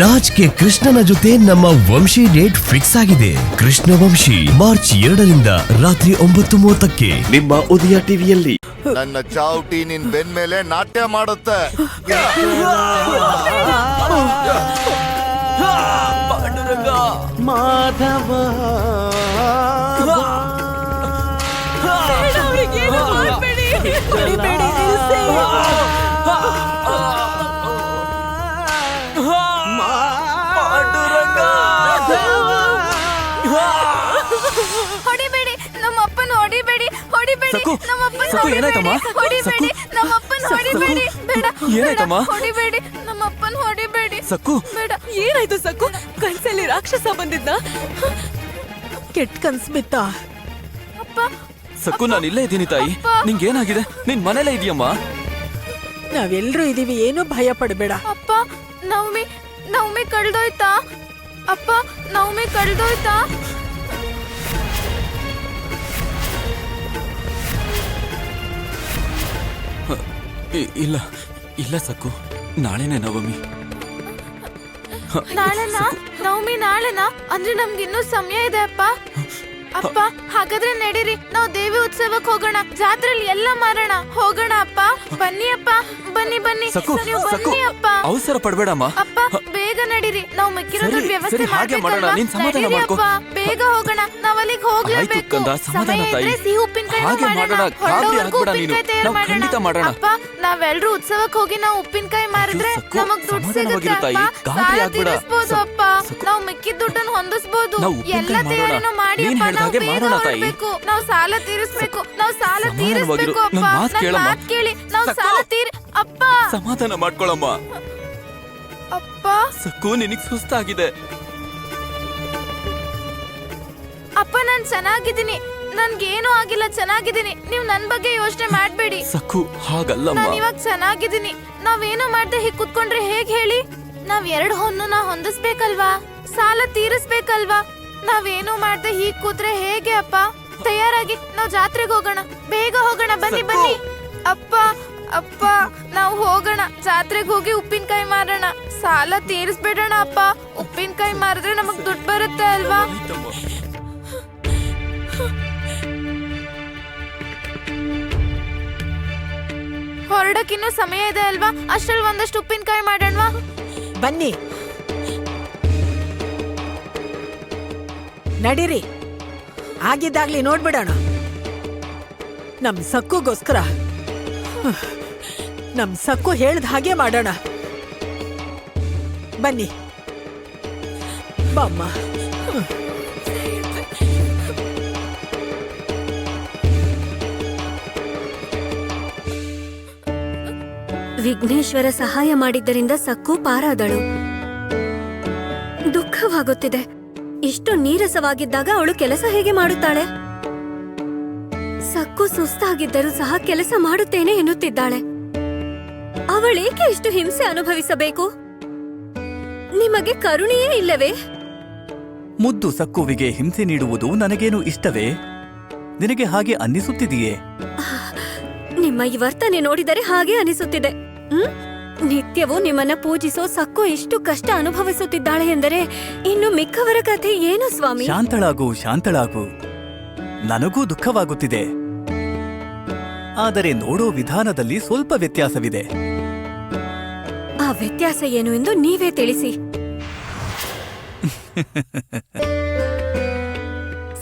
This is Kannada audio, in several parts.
ರಾಜ್ ಕೆ ಕೃಷ್ಣನ ಜೊತೆ ನಮ್ಮ ವಂಶಿ ಡೇಟ್ ಫಿಕ್ಸ್ ಆಗಿದೆ. ಕೃಷ್ಣ ವಂಶಿ ಮಾರ್ಚ್ 2ರಿಂದ ರಾತ್ರಿ 9:30ಕ್ಕೆ ನಿಮ್ಮ ಉದಯ ಟಿವಿಯಲ್ಲಿ. ನನ್ನ ಚಾವುಟಿ ನಿನ್ ಬೆನ್ ಮೇಲೆ ನಾಟ್ಯ ಮಾಡುತ್ತೆ. ಮಾಧವ ಹೊಡಿಬೇಡಿ, ನಮ್ಮಪ್ಪನ ಹೊಡಿಬೇಡಿ, ಹೊಡಿಬೇಡಿ, ನಮ್ಮಪ್ಪನ ಏನಾಯ್ತಮ್ಮ? ಹೊಡಿಬೇಡಿ, ನಮ್ಮಪ್ಪನ ಹೊಡಿಬೇಡಿ, ಬೇಡ, ಏನಾಯ್ತಮ್ಮ? ಹೊಡಿಬೇಡಿ, ನಮ್ಮಪ್ಪನ ಹೊಡಿಬೇಡಿ, ಸಕ್ಕು ಬೇಡ. ಏನಾಯ್ತು ಸಕ್ಕು? ಕನ್ಸಲ್ಲಿ ರಾಕ್ಷಸ ಬಂದಿದ್ದ? ಕೆಟ್ಟ ಕನ್ಸ್ ಬಿತ್ತ? ಅಪ್ಪ, ಸಕ್ಕು, ನಾನು ಇಲ್ಲೇ ಇದ್ದೀನಿ ತಾಯಿ. ನಿಂಗೇನಾಗಿದೆ? ನಿನ್ ಮನೇಲೇ ಇದೆಯಮ್ಮ? ನಾವೆಲ್ಲರೂ ಇದೀವಿ, ಏನು ಭಯ ಪಡಬೇಡ. ಅಪ್ಪ, ನವಮಿ ಕಳ್ದೋಯ್ತಾ? ಅಪ್ಪ, ನವಮಿ ಕಳ್ದೋಯ್ತಾ? ಇಲ್ಲ ಇಲ್ಲ ಸಕ್ಕು, ನಾಳೆನೆ ನವಮಿ. ನಾಳೆನಾ? ನವಮಿ ನಾಳೆನಾ? ಅಂದ್ರೆ ನಮ್ಗಿನ್ನೂ ಸಮಯ ಇದೆ ಅಪ್ಪ. ಅಪ್ಪ, ಹಾಗಾದ್ರೆ ನಡೀರಿ, ನಾವು ದೇವಿ ಉತ್ಸವಕ್ಕೆ ಹೋಗೋಣ. ಜಾತ್ರೆಯಲ್ಲಿ ಎಲ್ಲ ಮಾರೋಣ. ಹೋಗೋಣ ಅಪ್ಪ. ಬನ್ನಿ ಅಪ್ಪ, ಬನ್ನಿ ಬನ್ನಿ, ಸಕ್ಕು, ನೀವು ಸಕ್ಕು, ಬನ್ನಿ ಅಪ್ಪ. ಅವಸರ ಪಡ್ಬೇಡಮ್ಮ. ಅಪ್ಪ, ಬೇಗ ನಡೀರಿ, ನಾವು ಮಿಕ್ಕಿರೋದ್ರ ಸರಿ, ವ್ಯವಸ್ಥೆ ಸರಿ, ಹಾಗೆ ಮಾಡೋಣ. ಮಾಡ್ಬೇಕಲ್ವಾ? ನೀನ್ ಸಮಾಧಾನ ನಡೀರಿ ಮಾಡ್ಕೊ. ಅಪ್ಪ, ಬೇಗ ಹೋಗೋಣ. ನಾವ್ ಅಲ್ಲಿಗೆ ಹೋಗ್ಲೇಬೇಕು. ಆಯ್ತು ಕಂದ, ಸಮಾಧಾನ ಸಮಯ ತಾಯಿ. ಇದ್ರೆ ಸಿಹಿ ಉಪ್ಪಿನಕಾಯಿ ಹಾಗೆ ಮಾಡೋಣ. ಗಾಬರಿ ಆಗ್ಬೇಡ ನೀನು. ನಾವು ಖಂಡಿತ ಮಾಡೋಣ. ಅಪ್ಪ, ನಾವೆಲ್ಲರೂ ಉತ್ಸವಕ್ಕೆ ಹೋಗಿ ನಾವು ಉಪ್ಪಿನಕಾಯಿ ಮಾರಿದ್ರೆ ಸಕ್ಕು, ನಮಗ್ ದುಡ್ಡು ಸಿಗುತ್ತೆ ಸಮಾಧಾನವಾಗಿರು ತಾಯಿ. ಅಪ್ಪ. ಗಾಬರಿ ಸಾಲ ಆಗ್ಬೇಡ. ತೀರಿಸ್ಬೋದು ಅಪ್ಪ. ನಾವು ಮಿಕ್ಕಿದ ದುಡ್ಡನ್ನು ಹೊಂದಿಸ್ಬೋದು. ನಾವು ಉಪ್ಪಿನಕಾಯಿ ಎಲ್ಲ ತಯಾರಿನೂ ಮಾಡೋಣ. ಮಾಡಿ ನೀನ್ ಅಪ್ಪ, ಹೇಳ್ದ ನಾವು ಹಾಗೆ ಬೇಗ ಮಾಡೋಣ ತಾಯಿ. ಹೊರಡ್ಬೇಕು. ನಾವು ಸಾಲ ತೀರಿಸ್ಬೇಕು. ನಾವು ಸಾಲ ತೀರಿಸ್ಬೇಕು ಅಪ್ಪ. ನನ್ ಮಾತ್ ನನ್ ಕೇಳಮ್ಮ. ಮಾತ್ ಕೇಳಿ, ನಾವು ಸಕ್ಕು. ಸಾಲ ಅಪ್ಪ. ಸಮಾಧಾನ ಮಾಡ್ಕೊಳಮ್ಮ. ಅಪ್ಪ, ಸಕ್ಕು, ನಿನಗ್ ಸುಸ್ತಾಗಿದೆ. ಅಪ್ಪ, ನಾನ್ ಚೆನ್ನಾಗಿದ್ದೀನಿ. ನನ್ಗೇನು ಆಗಿಲ್ಲ, ಚೆನ್ನಾಗಿದ್ದೀನಿ. ನೀವ್ ನನ್ ಬಗ್ಗೆ ಯೋಚನೆ ಮಾಡ್ಬೇಡಿ. ಸಕ್ಕು, ಹಾಗಲ್ಲಮ್ಮ. ನಾನ್ ಇವಾಗ ಚೆನ್ನಾಗಿದ್ದೀನಿ. ನಾವೇನು ಮಾಡ್ದೆ ಹೀಗ್ ಕುತ್ಕೊಂಡ್ರೆ ಹೇಗ್ ಹೇಳಿ? ನಾವ್ 2 ಹೊನ್ನನ್ನ ಹೊಂದಿಸ್ಬೇಕಲ್ವಾ? ಸಾಲ ತೀರಿಸ್ಬೇಕಲ್ವಾ? ನಾವೇನು ಮಾಡ್ದೆ ಹೀಗ್ ಕೂತ್ರೆ ಹೇಗೆ ಅಪ್ಪ? ತಯಾರಾಗಿ ನಾವ್ ಜಾತ್ರೆಗೆ ಹೋಗೋಣ. ಬೇಗ ಹೋಗೋಣ, ಬನ್ನಿ ಸಕ್ಕು. ಬನ್ನಿ. ಅಪ್ಪ, ಅಪ್ಪ, ನಾವು ಹೋಗೋಣ. ಜಾತ್ರೆಗೆ ಹೋಗಿ ಉಪ್ಪಿನಕಾಯಿ ಮಾರೋಣ. ಸಾಲ ತೀರಿಸ್ಬಿಡೋಣ ಅಪ್ಪ. ಉಪ್ಪಿನಕಾಯಿ ಮಾರಿದ್ರೆ ನಮಗ್ ದುಡ್ಡು ಬರುತ್ತೆ ಅಲ್ವಾ? ಹೊರಡಕ್ಕಿನ್ನೂ ಸಮಯ ಇದೆ ಅಲ್ವಾ? ಅಷ್ಟ್ರಲ್ಲಿ ಒಂದಷ್ಟು ಉಪ್ಪಿನಕಾಯಿ ಮಾಡೋಣವಾ? ಬನ್ನಿ, ನಡೀರಿ. ಆಗಿದ್ದಾಗ್ಲಿ ನೋಡ್ಬಿಡೋಣ. ನಮ್ ಸಕ್ಕುಗೋಸ್ಕರ ನಮ್ ಸಕ್ಕು ಹೇಳ್ದ ಹಾಗೆ ಮಾಡೋಣ. ಬನ್ನಿ ಬಾಮ್ಮ. ವಿಘ್ನೇಶ್ವರ ಸಹಾಯ ಮಾಡಿದ್ದರಿಂದ ಸಕ್ಕು ಪಾರಾದಳು. ದುಃಖವಾಗುತ್ತಿದೆ. ಇಷ್ಟು ನೀರಸವಾಗಿದ್ದಾಗ ಅವಳು ಕೆಲಸ ಹೇಗೆ ಮಾಡುತ್ತಾಳೆ? ಸಕ್ಕು ಸುಸ್ತಾಗಿದ್ದರೂ ಸಹ ಕೆಲಸ ಮಾಡುತ್ತೇನೆ ಎನ್ನುತ್ತಿದ್ದಾಳೆ. ಅವಳೇಕೆ ಇಷ್ಟು ಹಿಂಸೆ ಅನುಭವಿಸಬೇಕು? ನಿಮಗೆ ಕರುಣೆಯೇ ಇಲ್ಲವೇ? ಮುದ್ದು ಸಕ್ಕುವಿಗೆ ಹಿಂಸೆ ನೀಡುವುದು ನನಗೇನು ಇಷ್ಟವೇ? ನಿನಗೆ ಹಾಗೆ ಅನ್ನಿಸುತ್ತಿದೆಯೇ? ನಿಮ್ಮ ಈ ವರ್ತನೆ ನೋಡಿದರೆ ಹಾಗೆ ಅನಿಸುತ್ತಿದೆ. ನಿತ್ಯವೂ ನಿಮ್ಮನ್ನ ಪೂಜಿಸೋ ಸಕ್ಕು ಇಷ್ಟು ಕಷ್ಟ ಅನುಭವಿಸುತ್ತಿದ್ದಾಳೆ ಎಂದರೆ ಇನ್ನು ಮಿಕ್ಕವರ ಕಥೆ ಏನು ಸ್ವಾಮಿ? ಶಾಂತಳಾಗು, ಶಾಂತಳಾಗು. ನನಗೂ ದುಃಖವಾಗುತ್ತಿದೆ. ಆದರೆ ನೋಡೋ ವಿಧಾನದಲ್ಲಿ ಸ್ವಲ್ಪ ವ್ಯತ್ಯಾಸವಿದೆ. ಆ ವ್ಯತ್ಯಾಸ ಏನು ಎಂದು ನೀವೇ ತಿಳಿಸಿ.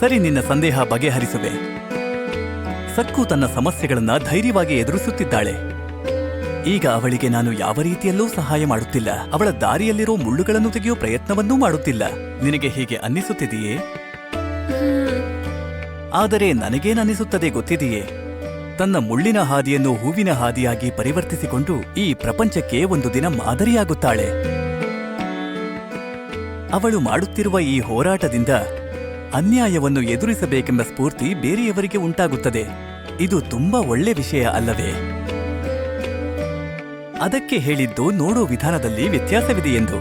ಸರಿ, ನಿನ್ನ ಸಂದೇಹ ಬಗೆಹರಿಸುವೆ. ಸಕ್ಕು ತನ್ನ ಸಮಸ್ಯೆಗಳನ್ನ ಧೈರ್ಯವಾಗಿ ಎದುರಿಸುತ್ತಿದ್ದಾಳೆ. ಈಗ ಅವಳಿಗೆ ನಾನು ಯಾವ ರೀತಿಯಲ್ಲೂ ಸಹಾಯ ಮಾಡುತ್ತಿಲ್ಲ. ಅವಳ ದಾರಿಯಲ್ಲಿರೋ ಮುಳ್ಳುಗಳನ್ನು ತೆಗೆಯೋ ಪ್ರಯತ್ನವನ್ನೂ ಮಾಡುತ್ತಿಲ್ಲ. ನಿನಗೆ ಹೀಗೆ ಅನ್ನಿಸುತ್ತಿದೆಯೇ? ಆದರೆ ನನಗೇನನ್ನಿಸುತ್ತದೆ ಗೊತ್ತಿದೆಯೇ? ತನ್ನ ಮುಳ್ಳಿನ ಹಾದಿಯನ್ನು ಹೂವಿನ ಹಾದಿಯಾಗಿ ಪರಿವರ್ತಿಸಿಕೊಂಡು ಈ ಪ್ರಪಂಚಕ್ಕೆ ಒಂದು ದಿನ ಮಾದರಿಯಾಗುತ್ತಾಳೆ. ಅವಳು ಮಾಡುತ್ತಿರುವ ಈ ಹೋರಾಟದಿಂದ ಅನ್ಯಾಯವನ್ನು ಎದುರಿಸಬೇಕೆಂಬ ಸ್ಫೂರ್ತಿ ಬೇರೆಯವರಿಗೆ ಉಂಟಾಗುತ್ತದೆ. ಇದು ತುಂಬಾ ಒಳ್ಳೆ ವಿಷಯ ಅಲ್ಲವೇ? ಅದಕ್ಕೆ ಹೇಳಿದ್ದು ನೋಡೋ ವಿಧಾನದಲ್ಲಿ ವ್ಯತ್ಯಾಸವಿದೆ ಎಂದು.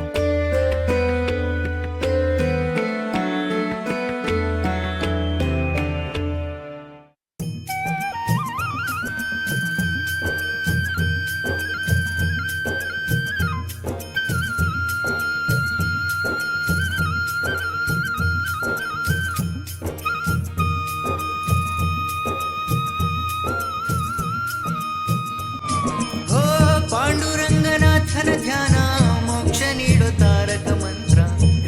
ತಾರಕ ಮಂತ್ರ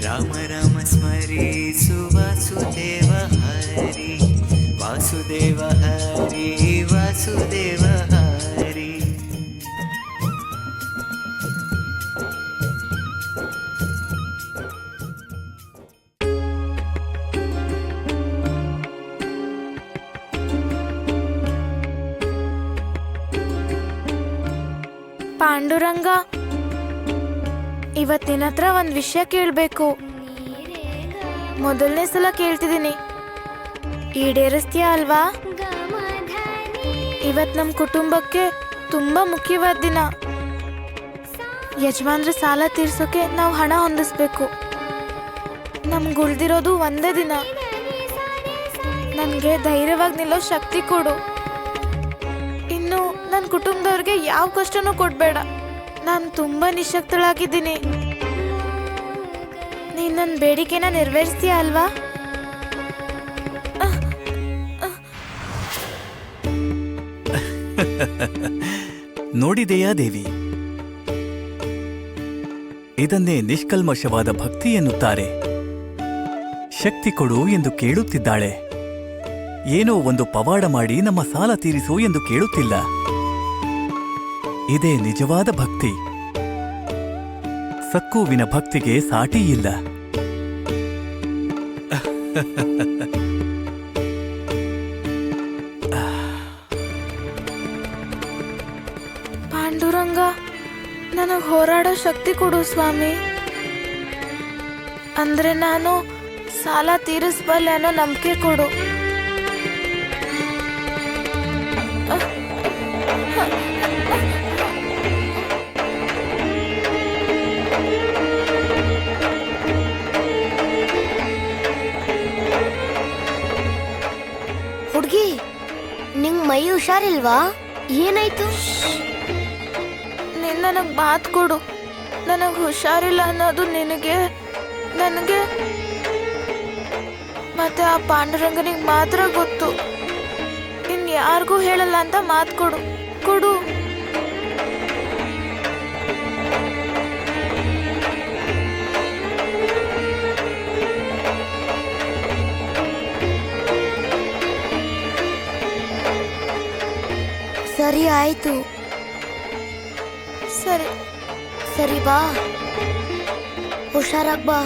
ರಾಮ ರಾಮ ಸ್ಮರಿಸು ವಾಸುದೇವ ಹರಿ ವಾಸುದೇವ ಹರಿ ವಾಸುದೇವ ಹರಿ. ಪಾಂಡುರಂಗ, ಇವತ್ ನಿನ್ನ ಹತ್ರ ಒಂದ್ ವಿಷಯ ಕೇಳ್ಬೇಕು. ಮೊದಲನೇ ಸಲ ಕೇಳ್ತಿದ್ದೀನಿ, ಈಡೇರಿಸ್ತೀಯ ಅಲ್ವಾ? ಇವತ್ ನಮ್ ಕುಟುಂಬಕ್ಕೆ ತುಂಬಾ ಮುಖ್ಯವಾದ ದಿನ. ಯಜಮಾನ್ರ ಸಾಲ ತೀರ್ಸೋಕೆ ನಾವು ಹಣ ಹೊಂದಿಸ್ಬೇಕು. ನಮ್ಗೆ ಉಳ್ದಿರೋದು ಒಂದೇ ದಿನ. ನನ್ಗೆ ಧೈರ್ಯವಾಗಿ ನಿಲ್ಲೋ ಶಕ್ತಿ ಕೊಡು. ಇನ್ನು ನನ್ನ ಕುಟುಂಬದವ್ರಿಗೆ ಯಾವ ಕಷ್ಟನೂ ಕೊಡ್ಬೇಡ. ನಾನು ತುಂಬಾ ನಿಶಕ್ತಳಾಗಿದ್ದೀನಿ. ನೀನ್ ನನ್ನ ಬೇಡಿಕೆನ ನೆರವೇರಿಸ್ತೀಯ ಅಲ್ವಾ? ನೋಡಿದೆಯಾ ದೇವಿ, ಇದನ್ನೇ ನಿಷ್ಕಲ್ಮಶವಾದ ಭಕ್ತಿ ಎನ್ನುತ್ತಾರೆ. ಶಕ್ತಿ ಕೊಡು ಎಂದು ಕೇಳುತ್ತಿದ್ದಾಳೆ. ಏನೋ ಒಂದು ಪವಾಡ ಮಾಡಿ ನಮ್ಮ ಸಾಲ ತೀರಿಸು ಎಂದು ಕೇಳುತ್ತಿಲ್ಲ. ಇದೇ ನಿಜವಾದ ಭಕ್ತಿ. ಸಕ್ಕುವಿನ ಭಕ್ತಿಗೆ ಸಾಟಿ ಇಲ್ಲ. ಪಾಂಡುರಂಗ, ನನಗೆ ಹೋರಾಡೋ ಶಕ್ತಿ ಕೊಡು ಸ್ವಾಮಿ. ಅಂದ್ರೆ ನಾನು ಸಾಲ ತೀರಿಸಬಲ್ಲೆ ಅನ್ನೋ ನಂಬಿಕೆ ಕೊಡು. ಹುಡುಗಿ, ನಿಂಗ್ ಮೈ ಹುಷಾರಿಲ್ವಾ? ಏನಾಯ್ತು? ನೀನ್ ನನಗ್ ಮಾತು ಕೊಡು. ನನಗ್ ಹುಷಾರಿಲ್ಲ ಅನ್ನೋದು ನಿನಗೆ, ನನಗೆ ಮತ್ತೆ ಆ ಪಾಂಡುರಂಗನಿಗೆ ಮಾತ್ರ ಗೊತ್ತು. ಇನ್ ಯಾರಿಗೂ ಹೇಳಲ್ಲ ಅಂತ ಮಾತು ಕೊಡು. ಕೊಡು. ಸರಿ ಆಯ್ತು. ಸರಿ ಸರಿ ಬಾ, ಹುಷಾರಾಗ್ ಬಾ.